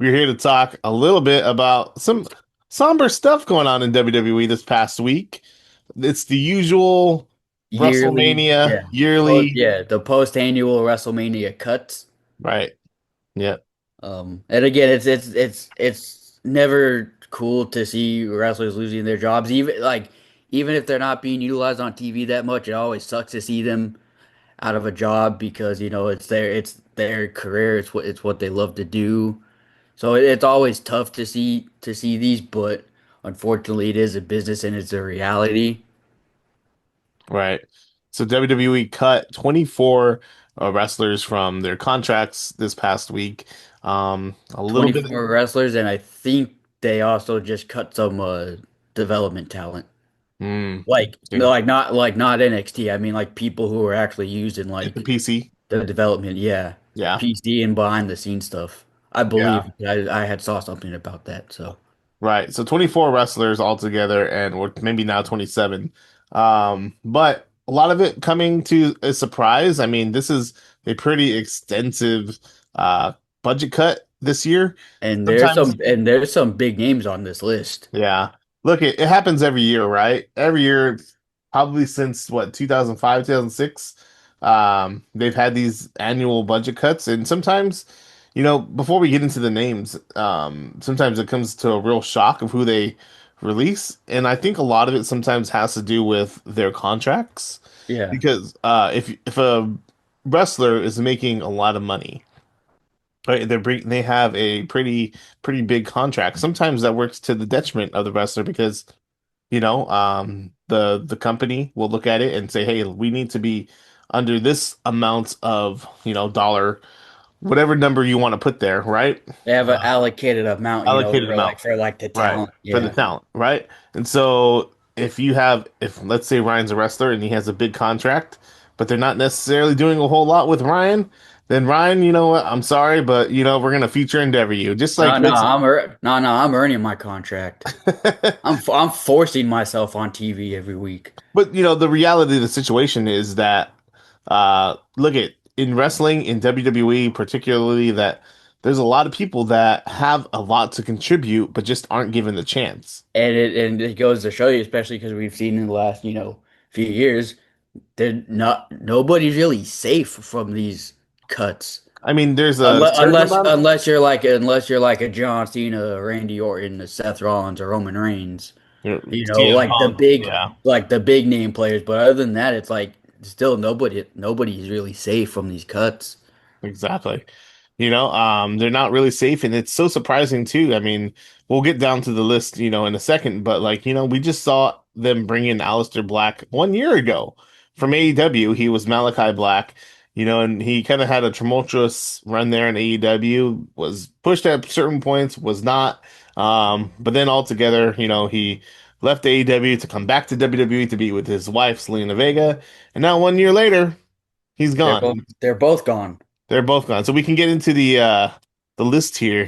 We're here to talk a little bit about some somber stuff going on in WWE this past week. It's the usual Yearly, WrestleMania yeah. yearly, The post-annual WrestleMania cuts. right? Yeah, And again, it's never cool to see wrestlers losing their jobs. Even if they're not being utilized on TV that much, it always sucks to see them out of a job because it's their career. It's what they love to do. So it's always tough to see these, but unfortunately, it is a business and it's a reality. right. So WWE cut 24 wrestlers from their contracts this past week. A little bit. 24 wrestlers, and I think they also just cut some development talent. Interesting. Like not NXT. I mean like people who are actually used in Like the like PC. the development, yeah. Yeah, PC and behind the scenes stuff. I yeah. believe I had saw something about that. So Right. So 24 wrestlers altogether, and we're maybe now 27. But a lot of it coming to a surprise. I mean, this is a pretty extensive uh budget cut this year. and there's Sometimes, some big names on this list. yeah. Look, it happens every year, right? Every year, probably since what, 2005, 2006. They've had these annual budget cuts, and sometimes, before we get into the names, sometimes it comes to a real shock of who they release, and I think a lot of it sometimes has to do with their contracts, Yeah. because if a wrestler is making a lot of money, right, they have a pretty big contract. Sometimes that works to the detriment of the wrestler because the company will look at it and say, hey, we need to be under this amount of, dollar, whatever number you want to put there, right? They have an allocated amount, Allocated amount, for like the right? talent. For the Yeah. talent, right? And so if let's say Ryan's a wrestler and he has a big contract, but they're not necessarily doing a whole lot with Ryan, then Ryan, you know what? I'm sorry, but we're gonna feature endeavor you. Just like Vince. No, I'm earning my contract. I'm forcing myself on TV every week. But the reality of the situation is that look at in wrestling in WWE particularly that there's a lot of people that have a lot to contribute but just aren't given the chance. And it goes to show you, especially because we've seen in the last, few years, they're not nobody's really safe from these cuts. I mean, there's a Unless certain unless amount unless you're like a John Cena, Randy Orton, a Seth Rollins, or Roman Reigns. CM Like the Punk, big yeah, name players. But other than that, it's like still nobody's really safe from these cuts. exactly. They're not really safe, and it's so surprising too. I mean, we'll get down to the list, in a second, but like, we just saw them bring in Aleister Black 1 year ago from AEW. He was Malachi Black, and he kind of had a tumultuous run there in AEW, was pushed at certain points, was not. But then altogether, he left AEW to come back to WWE to be with his wife, Selena Vega, and now 1 year later, he's They're both gone. they're both gone. They're both gone. So we can get into the list here.